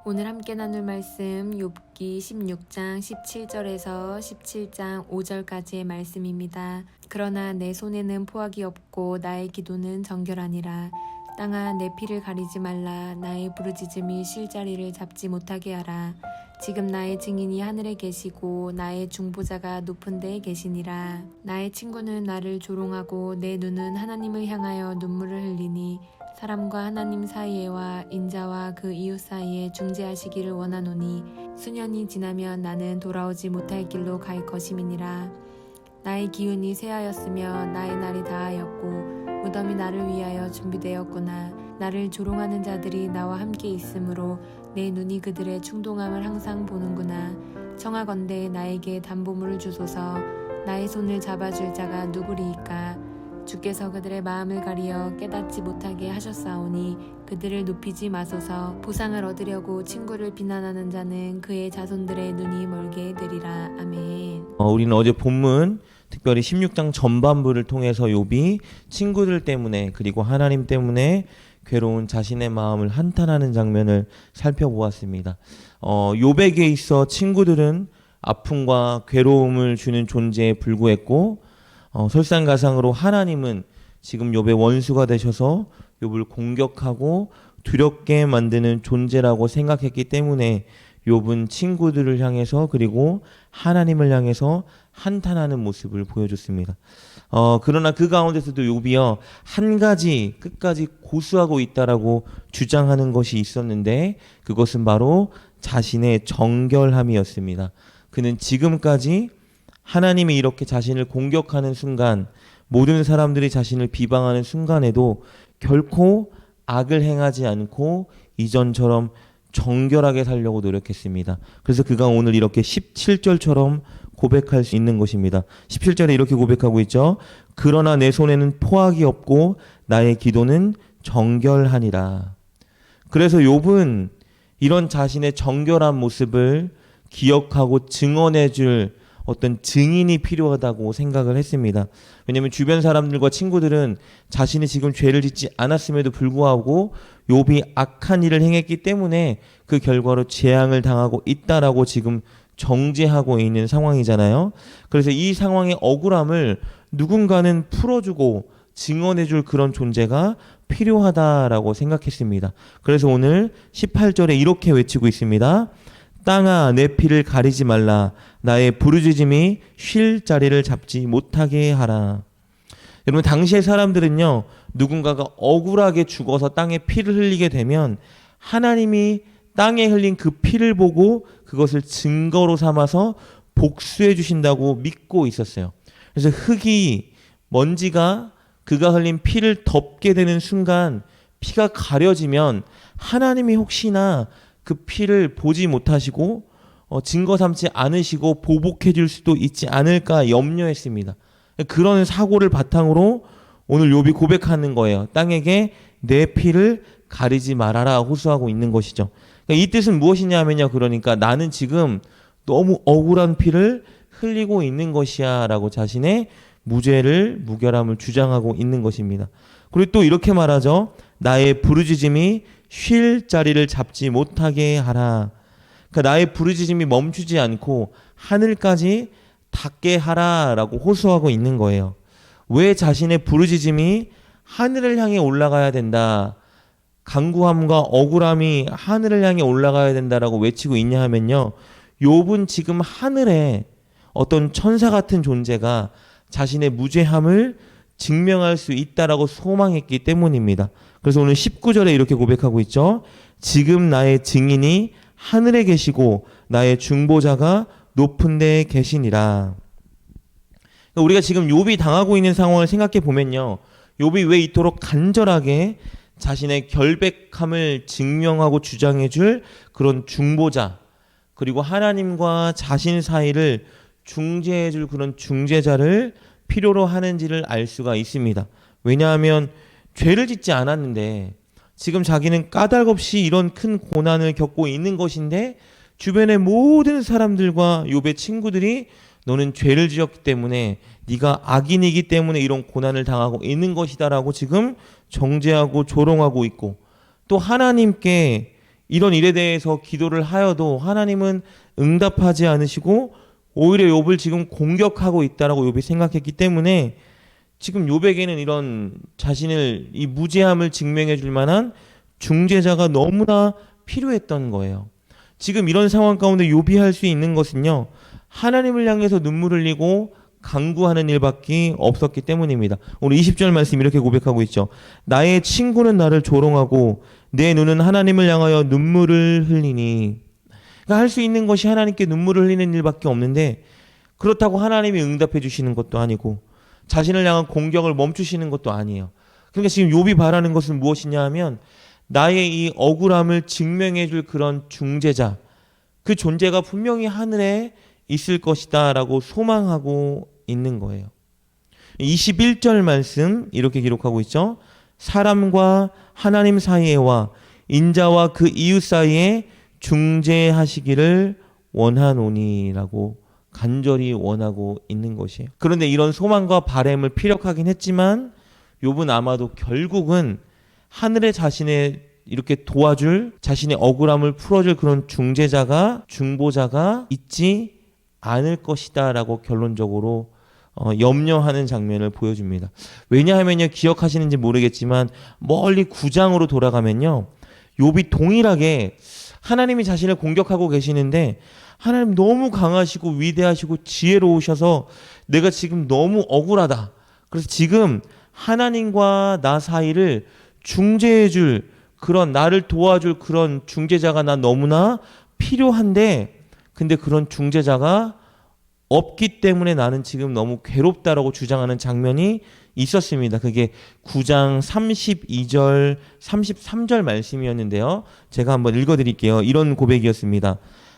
오늘 함께 나눌 말씀 욥기 16장 17절에서 17장 5절까지의 말씀입니다. 그러나 내 손에는 포악이 없고 나의 기도는 정결하니라. 땅아 내 피를 가리지 말라. 나의 부르짖음이 쉴 자리를 잡지 못하게 하라. 지금 나의 증인이 하늘에 계시고 나의 중보자가 높은 데에 계시니라. 나의 친구는 나를 조롱하고 내 눈은 하나님을 향하여 눈물을 흘리니 사람과 하나님 사이에와 인자와 그 이웃 사이에 중재하시기를 원하노니 수년이 지나면 나는 돌아오지 못할 길로 갈 것임이니라. 나의 기운이 쇠하였으며 나의 날이 다하였고 무덤이 나를 위하여 준비되었구나. 나를 조롱하는 자들이 나와 함께 있으므로 내 눈이 그들의 충동함을 항상 보는구나. 청하건대 나에게 담보물을 주소서. 나의 손을 잡아줄 자가 누구리이까. 주께서 그들의 마음을 가리어 깨닫지 못하게 하셨사오니 그들을 높이지 마소서. 보상을 얻으려고 친구를 비난하는 자는 그의 자손들의 눈이 멀게 되리라. 아멘. 우리는 어제 본문 특별히 16장 전반부를 통해서 욥이 친구들 때문에 그리고 하나님 때문에 괴로운 자신의 마음을 한탄하는 장면을 살펴보았습니다. 욥에게 있어 친구들은 아픔과 괴로움을 주는 존재에 불구했고 설상가상으로 하나님은 지금 욥의 원수가 되셔서 욥을 공격하고 두렵게 만드는 존재라고 생각했기 때문에 욥은 친구들을 향해서 그리고 하나님을 향해서 한탄하는 모습을 보여줬습니다. 그러나 그 가운데서도 욥이요 한 가지 끝까지 고수하고 있다라고 주장하는 것이 있었는데 그것은 바로 자신의 정결함이었습니다. 그는 지금까지 하나님이 이렇게 자신을 공격하는 순간, 모든 사람들이 자신을 비방하는 순간에도 결코 악을 행하지 않고 이전처럼 정결하게 살려고 노력했습니다. 그래서 그가 오늘 이렇게 17절처럼 고백할 수 있는 것입니다. 17절에 이렇게 고백하고 있죠. 그러나 내 손에는 포악이 없고 나의 기도는 정결하니라. 그래서 욥은 이런 자신의 정결한 모습을 기억하고 증언해 줄 어떤 증인이 필요하다고 생각을 했습니다. 왜냐하면 주변 사람들과 친구들은 자신이 지금 죄를 짓지 않았음에도 불구하고 욥이 악한 일을 행했기 때문에 그 결과로 재앙을 당하고 있다라고 지금 정죄하고 있는 상황이잖아요. 그래서 이 상황의 억울함을 누군가는 풀어주고 증언해줄 그런 존재가 필요하다라고 생각했습니다. 그래서 오늘 18절에 이렇게 외치고 있습니다. 땅아 내 피를 가리지 말라. 나의 부르짖음이 쉴 자리를 잡지 못하게 하라. 여러분 당시의 사람들은요 누군가가 억울하게 죽어서 땅에 피를 흘리게 되면 하나님이 땅에 흘린 그 피를 보고 그것을 증거로 삼아서 복수해 주신다고 믿고 있었어요. 그래서 흙이 먼지가 그가 흘린 피를 덮게 되는 순간 피가 가려지면 하나님이 혹시나 그 피를 보지 못하시고 증거 삼지 않으시고 보복해 줄 수도 있지 않을까 염려했습니다. 그런 사고를 바탕으로 오늘 욥이 고백하는 거예요. 땅에게 내 피를 가리지 말아라 호소하고 있는 것이죠. 그러니까 이 뜻은 무엇이냐면요. 그러니까 나는 지금 너무 억울한 피를 흘리고 있는 것이야 라고 자신의 무죄를 무결함을 주장하고 있는 것입니다. 그리고 또 이렇게 말하죠. 나의 부르짖음이 쉴 자리를 잡지 못하게 하라. 그러니까 나의 부르짖음이 멈추지 않고 하늘까지 닿게 하라라고 호소하고 있는 거예요. 왜 자신의 부르짖음이 하늘을 향해 올라가야 된다. 간구함과 억울함이 하늘을 향해 올라가야 된다라고 외치고 있냐 하면요. 욥은 지금 하늘에 어떤 천사 같은 존재가 자신의 무죄함을 증명할 수 있다라고 소망했기 때문입니다. 그래서 오늘 19절에 이렇게 고백하고 있죠. 지금 나의 증인이 하늘에 계시고 나의 중보자가 높은 데에 계시니라. 우리가 지금 욥이 당하고 있는 상황을 생각해 보면요. 욥이 왜 이토록 간절하게 자신의 결백함을 증명하고 주장해 줄 그런 중보자 그리고 하나님과 자신 사이를 중재해 줄 그런 중재자를 필요로 하는지를 알 수가 있습니다. 왜냐하면 죄를 짓지 않았는데 지금 자기는 까닭없이 이런 큰 고난을 겪고 있는 것인데 주변의 모든 사람들과 욥의 친구들이 너는 죄를 지었기 때문에 네가 악인이기 때문에 이런 고난을 당하고 있는 것이다라고 지금 정죄하고 조롱하고 있고 또 하나님께 이런 일에 대해서 기도를 하여도 하나님은 응답하지 않으시고 오히려 욥을 지금 공격하고 있다라고 욥이 생각했기 때문에 지금 욥에게는 이런 자신을 이 무죄함을 증명해 줄 만한 중재자가 너무나 필요했던 거예요. 지금 이런 상황 가운데 욥이 할 수 있는 것은요, 하나님을 향해서 눈물 흘리고 간구하는 일밖에 없었기 때문입니다. 오늘 20절 말씀 이렇게 고백하고 있죠. 나의 친구는 나를 조롱하고 내 눈은 하나님을 향하여 눈물을 흘리니. 그러니까 할 수 있는 것이 하나님께 눈물을 흘리는 일밖에 없는데, 그렇다고 하나님이 응답해 주시는 것도 아니고 자신을 향한 공격을 멈추시는 것도 아니에요. 그러니까 지금 욥이 바라는 것은 무엇이냐 하면 나의 이 억울함을 증명해 줄 그런 중재자, 그 존재가 분명히 하늘에 있을 것이다 라고 소망하고 있는 거예요. 21절 말씀 이렇게 기록하고 있죠. 사람과 하나님 사이에와 인자와 그 이웃 사이에 중재하시기를 원하노니라고 간절히 원하고 있는 것이에요. 그런데 이런 소망과 바람을 피력하긴 했지만 욥은 아마도 결국은 하늘에 자신의 이렇게 도와줄, 자신의 억울함을 풀어줄 그런 중재자가, 중보자가 있지 않을 것이다 라고 결론적으로 염려하는 장면을 보여줍니다. 왜냐하면요, 기억하시는지 모르겠지만 멀리 9장으로 돌아가면요, 욥이 동일하게 하나님이 자신을 공격하고 계시는데 하나님 너무 강하시고 위대하시고 지혜로우셔서 내가 지금 너무 억울하다. 그래서 지금 하나님과 나 사이를 중재해줄 그런, 나를 도와줄 그런 중재자가 나 너무나 필요한데, 근데 그런 중재자가 없기 때문에 나는 지금 너무 괴롭다라고 주장하는 장면이 있었습니다. 그게 9장 32절, 33절 말씀이었는데요. 제가 한번 읽어드릴게요. 이런 고백이었습니다.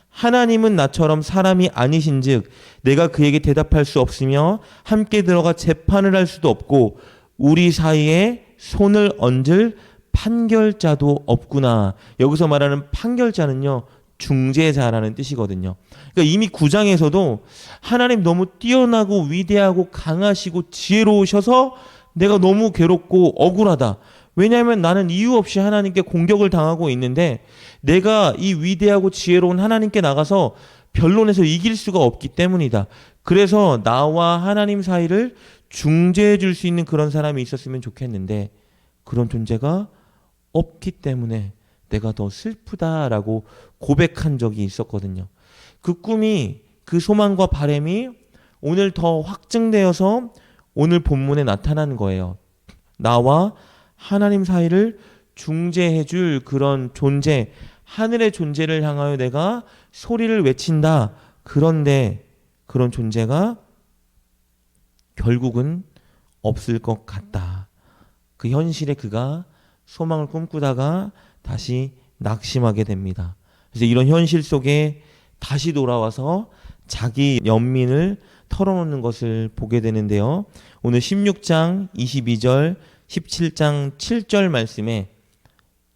하나님은 나처럼 사람이 아니신즉 내가 그에게 대답할 수 없으며 함께 들어가 재판을 할 수도 없고 우리 사이에 손을 얹을 판결자도 없구나. 여기서 말하는 판결자는요, 중재자라는 뜻이거든요. 그러니까 이미 9장에서도 하나님 너무 뛰어나고 위대하고 강하시고 지혜로우셔서 내가 너무 괴롭고 억울하다. 왜냐하면 나는 이유 없이 하나님께 공격을 당하고 있는데 내가 이 위대하고 지혜로운 하나님께 나가서 변론에서 이길 수가 없기 때문이다. 그래서 나와 하나님 사이를 중재해 줄 수 있는 그런 사람이 있었으면 좋겠는데 그런 존재가 없기 때문에 내가 더 슬프다라고 고백한 적이 있었거든요. 그 꿈이, 그 소망과 바람이 오늘 더 확증되어서 오늘 본문에 나타난 거예요. 나와 하나님 사이를 중재해 줄 그런 존재, 하늘의 존재를 향하여 내가 소리를 외친다. 그런데 그런 존재가 결국은 없을 것 같다. 그 현실에 그가 소망을 꿈꾸다가 다시 낙심하게 됩니다. 그래서 이런 현실 속에 다시 돌아와서 자기 연민을 털어놓는 것을 보게 되는데요. 오늘 16장 22절, 17장 7절 말씀에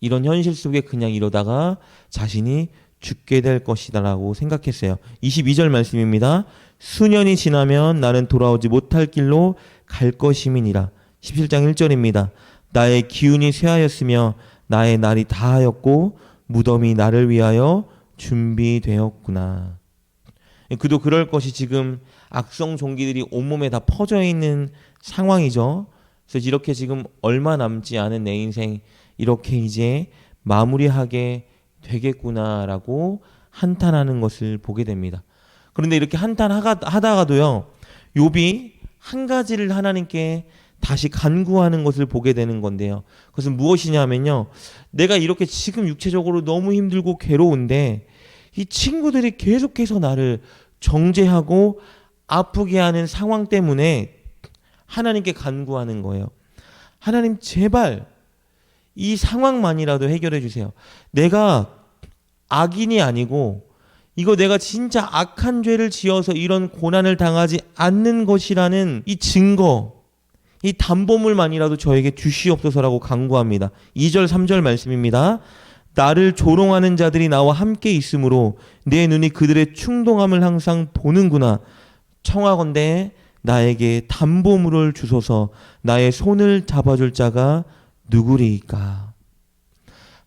이런 현실 속에 그냥 이러다가 자신이 죽게 될 것이다 라고 생각했어요. 22절 말씀입니다. 수년이 지나면 나는 돌아오지 못할 길로 갈 것임이니라. 17장 1절입니다. 나의 기운이 쇠하였으며 나의 날이 다하였고 무덤이 나를 위하여 준비되었구나. 그도 그럴 것이 지금 악성 종기들이 온몸에 다 퍼져 있는 상황이죠. 그래서 이렇게 지금 얼마 남지 않은 내 인생 이렇게 이제 마무리하게 되겠구나라고 한탄하는 것을 보게 됩니다. 그런데 이렇게 한탄하다가도요, 욥이 한 가지를 하나님께 다시 간구하는 것을 보게 되는 건데요. 그것은 무엇이냐면요, 내가 이렇게 지금 육체적으로 너무 힘들고 괴로운데 이 친구들이 계속해서 나를 정죄하고 아프게 하는 상황 때문에 하나님께 간구하는 거예요. 하나님 제발 이 상황만이라도 해결해 주세요. 내가 악인이 아니고 이거 내가 진짜 악한 죄를 지어서 이런 고난을 당하지 않는 것이라는 이 증거, 이 담보물만이라도 저에게 주시옵소서라고 간구합니다. 2절 3절 말씀입니다. 나를 조롱하는 자들이 나와 함께 있으므로 내 눈이 그들의 충동함을 항상 보는구나. 청하건대 나에게 담보물을 주소서. 나의 손을 잡아줄 자가 누구리이까.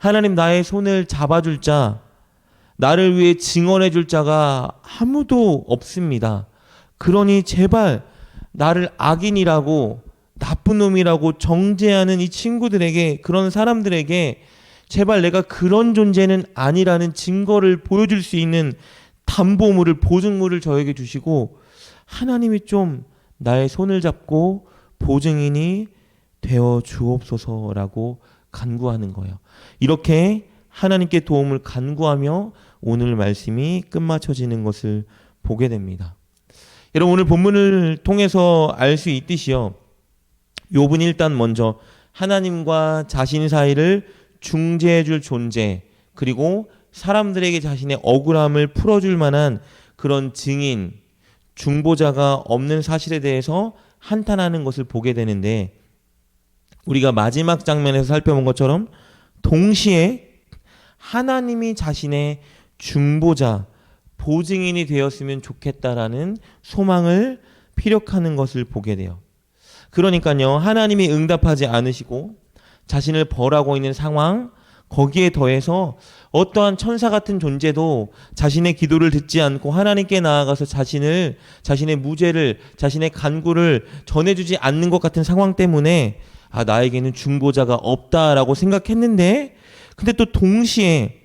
하나님, 나의 손을 잡아줄 자, 나를 위해 증언해줄 자가 아무도 없습니다. 그러니 제발 나를 악인이라고, 나쁜 놈이라고 정죄하는 이 친구들에게, 그런 사람들에게 제발 내가 그런 존재는 아니라는 증거를 보여줄 수 있는 담보물을, 보증물을 저에게 주시고 하나님이 좀 나의 손을 잡고 보증인이 되어 주옵소서라고 간구하는 거예요. 이렇게 하나님께 도움을 간구하며 오늘 말씀이 끝마쳐지는 것을 보게 됩니다. 여러분, 오늘 본문을 통해서 알 수 있듯이요, 욥은 일단 먼저 하나님과 자신 사이를 중재해 줄 존재, 그리고 사람들에게 자신의 억울함을 풀어줄 만한 그런 증인, 중보자가 없는 사실에 대해서 한탄하는 것을 보게 되는데, 우리가 마지막 장면에서 살펴본 것처럼 동시에 하나님이 자신의 중보자, 보증인이 되었으면 좋겠다라는 소망을 피력하는 것을 보게 돼요. 그러니까요, 하나님이 응답하지 않으시고 자신을 벌하고 있는 상황, 거기에 더해서 어떠한 천사 같은 존재도 자신의 기도를 듣지 않고 하나님께 나아가서 자신의 무죄를, 자신의 간구를 전해주지 않는 것 같은 상황 때문에 나에게는 중보자가 없다라고 생각했는데, 근데 또 동시에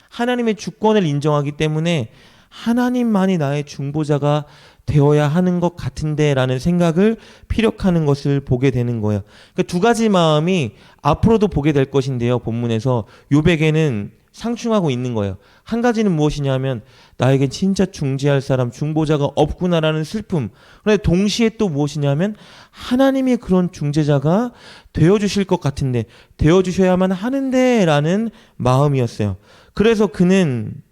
하나님의 주권을 인정하기 때문에 하나님만이 나의 중보자가 되어야 하는 것 같은데 라는 생각을 피력하는 것을 보게 되는 거예요. 그러니까 두 가지 마음이 앞으로도 보게 될 것인데요, 본문에서 욥에게는 상충하고 있는 거예요. 한 가지는 무엇이냐면 나에겐 진짜 중재할 사람, 중보자가 없구나라는 슬픔. 그런데 동시에 또 무엇이냐면 하나님이 그런 중재자가 되어주실 것 같은데, 되어주셔야만 하는데 라는 마음이었어요. 그래서 그는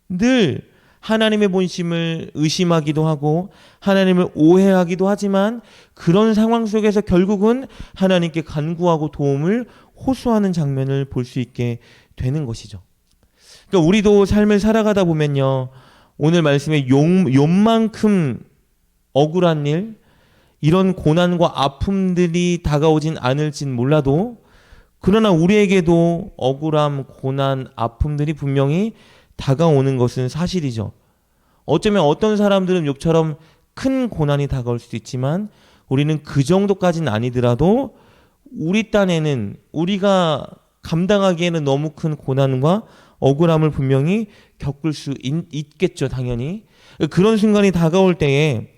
늘 하나님의 본심을 의심하기도 하고 하나님을 오해하기도 하지만 그런 상황 속에서 결국은 하나님께 간구하고 도움을 호소하는 장면을 볼 수 있게 되는 것이죠. 그러니까 우리도 삶을 살아가다 보면요, 오늘 말씀에 욥만큼 억울한 일, 이런 고난과 아픔들이 다가오진 않을진 몰라도, 그러나 우리에게도 억울함, 고난, 아픔들이 분명히 다가오는 것은 사실이죠. 어쩌면 어떤 사람들은 욥처럼 큰 고난이 다가올 수도 있지만 우리는 그 정도까지는 아니더라도 우리 딴에는, 우리가 감당하기에는 너무 큰 고난과 억울함을 분명히 겪을 수 있겠죠, 당연히. 그런 순간이 다가올 때에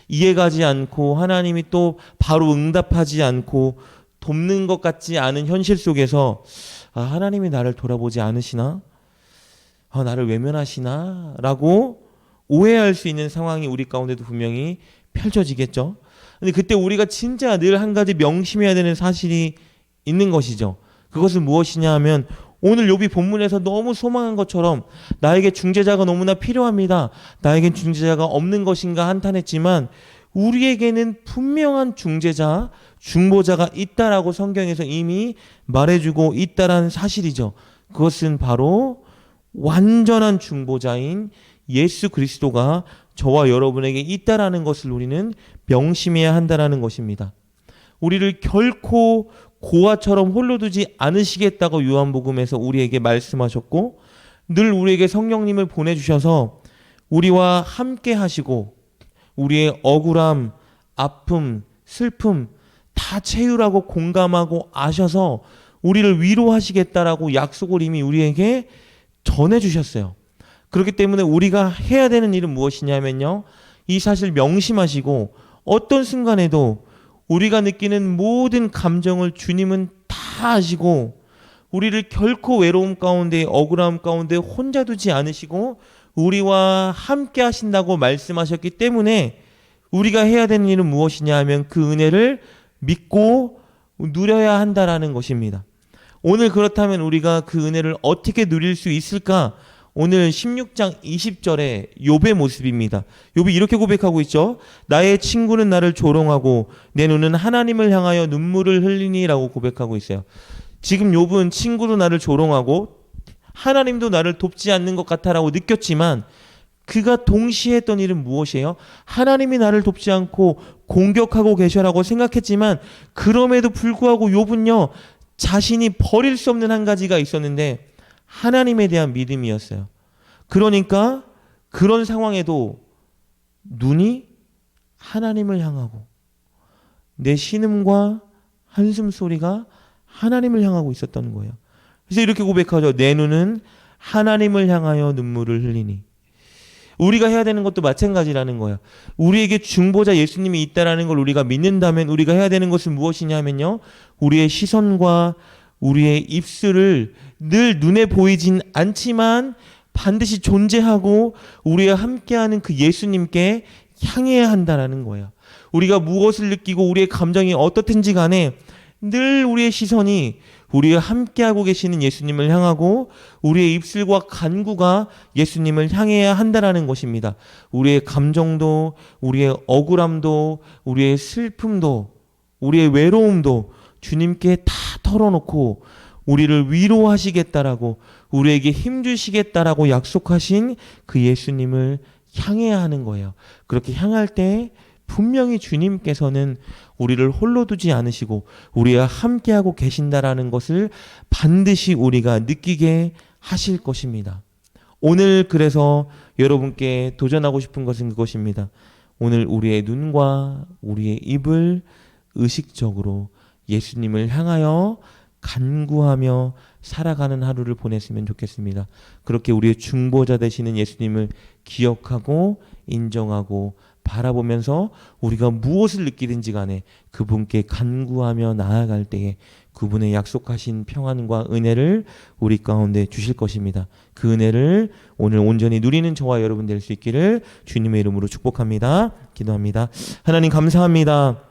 이해가지 않고 하나님이 또 바로 응답하지 않고 돕는 것 같지 않은 현실 속에서 하나님이 나를 돌아보지 않으시나? 나를 외면하시나? 라고 오해할 수 있는 상황이 우리 가운데도 분명히 펼쳐지겠죠. 근데 그때 우리가 진짜 늘 한 가지 명심해야 되는 사실이 있는 것이죠. 그것은 무엇이냐 하면 오늘 욥이 본문에서 너무 소망한 것처럼 나에게 중재자가 너무나 필요합니다, 나에겐 중재자가 없는 것인가 한탄했지만 우리에게는 분명한 중재자, 중보자가 있다라고 성경에서 이미 말해주고 있다라는 사실이죠. 그것은 바로 완전한 중보자인 예수 그리스도가 저와 여러분에게 있다라는 것을 우리는 명심해야 한다라는 것입니다. 우리를 결코 고아처럼 홀로 두지 않으시겠다고 요한복음에서 우리에게 말씀하셨고, 늘 우리에게 성령님을 보내주셔서 우리와 함께 하시고 우리의 억울함, 아픔, 슬픔 다 채우라고 공감하고 아셔서 우리를 위로하시겠다라고 약속을 이미 우리에게 전해주셨어요. 그렇기 때문에 우리가 해야 되는 일은 무엇이냐면요, 이 사실 명심하시고 어떤 순간에도 우리가 느끼는 모든 감정을 주님은 다 아시고 우리를 결코 외로움 가운데, 억울함 가운데 혼자 두지 않으시고 우리와 함께 하신다고 말씀하셨기 때문에 우리가 해야 되는 일은 무엇이냐 하면 그 은혜를 믿고 누려야 한다라는 것입니다. 오늘 그렇다면 우리가 그 은혜를 어떻게 누릴 수 있을까? 오늘 16장 20절의 욥의 모습입니다. 욥이 이렇게 고백하고 있죠. 나의 친구는 나를 조롱하고 내 눈은 하나님을 향하여 눈물을 흘리니라고 고백하고 있어요. 지금 욥은 친구도 나를 조롱하고 하나님도 나를 돕지 않는 것 같아라고 느꼈지만 그가 동시에 했던 일은 무엇이에요? 하나님이 나를 돕지 않고 공격하고 계셔라고 생각했지만 그럼에도 불구하고 욥은요, 자신이 버릴 수 없는 한 가지가 있었는데 하나님에 대한 믿음이었어요. 그러니까 그런 상황에도 눈이 하나님을 향하고 내 신음과 한숨 소리가 하나님을 향하고 있었던 거예요. 그래서 이렇게 고백하죠. 내 눈은 하나님을 향하여 눈물을 흘리니. 우리가 해야 되는 것도 마찬가지라는 거예요. 우리에게 중보자 예수님이 있다라는 걸 우리가 믿는다면 우리가 해야 되는 것은 무엇이냐면요. 우리의 시선과 우리의 입술을 늘 눈에 보이진 않지만 반드시 존재하고 우리와 함께하는 그 예수님께 향해야 한다라는 거예요. 우리가 무엇을 느끼고 우리의 감정이 어떻든지 간에 늘 우리의 시선이 우리와 함께하고 계시는 예수님을 향하고 우리의 입술과 간구가 예수님을 향해야 한다라는 것입니다. 우리의 감정도, 우리의 억울함도, 우리의 슬픔도, 우리의 외로움도 주님께 다 털어놓고 우리를 위로하시겠다라고 우리에게 힘주시겠다라고 약속하신 그 예수님을 향해야 하는 거예요. 그렇게 향할 때 분명히 주님께서는 우리를 홀로 두지 않으시고 우리와 함께하고 계신다라는 것을 반드시 우리가 느끼게 하실 것입니다. 오늘 그래서 여러분께 도전하고 싶은 것은 그것입니다. 오늘 우리의 눈과 우리의 입을 의식적으로 예수님을 향하여 간구하며 살아가는 하루를 보냈으면 좋겠습니다. 그렇게 우리의 중보자 되시는 예수님을 기억하고 인정하고 바라보면서 우리가 무엇을 느끼든지 간에 그분께 간구하며 나아갈 때에 그분의 약속하신 평안과 은혜를 우리 가운데 주실 것입니다. 그 은혜를 오늘 온전히 누리는 저와 여러분 될 수 있기를 주님의 이름으로 축복합니다. 기도합니다. 하나님 감사합니다.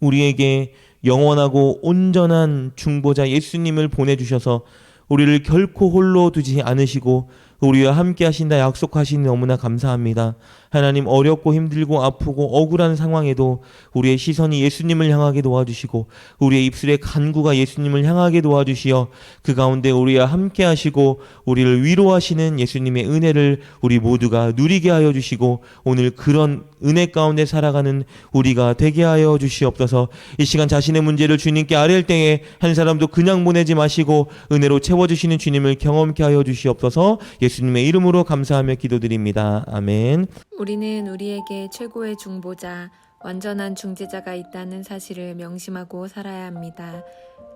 우리에게 영원하고 온전한 중보자 예수님을 보내주셔서 우리를 결코 홀로 두지 않으시고 우리와 함께 하신다 약속하시니 너무나 감사합니다. 하나님, 어렵고 힘들고 아프고 억울한 상황에도 우리의 시선이 예수님을 향하게 도와주시고 우리의 입술의 간구가 예수님을 향하게 도와주시어 그 가운데 우리와 함께 하시고 우리를 위로하시는 예수님의 은혜를 우리 모두가 누리게 하여 주시고 오늘 그런 은혜 가운데 살아가는 우리가 되게 하여 주시옵소서. 이 시간 자신의 문제를 주님께 아뢰을 때에 한 사람도 그냥 보내지 마시고 은혜로 채워주시는 주님을 경험케 하여 주시옵소서. 예수님의 이름으로 감사하며 기도드립니다. 아멘. 우리는 우리에게 최고의 중보자, 완전한 중재자가 있다는 사실을 명심하고 살아야 합니다.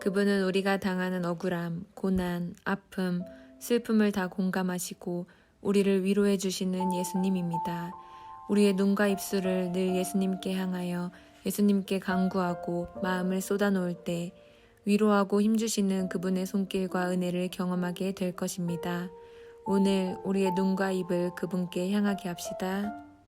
그분은 우리가 당하는 억울함, 고난, 아픔, 슬픔을 다 공감하시고 우리를 위로해 주시는 예수님입니다. 우리의 눈과 입술을 늘 예수님께 향하여 예수님께 간구하고 마음을 쏟아놓을 때 위로하고 힘주시는 그분의 손길과 은혜를 경험하게 될 것입니다. 오늘 우리의 눈과 입을 그분께 향하게 합시다.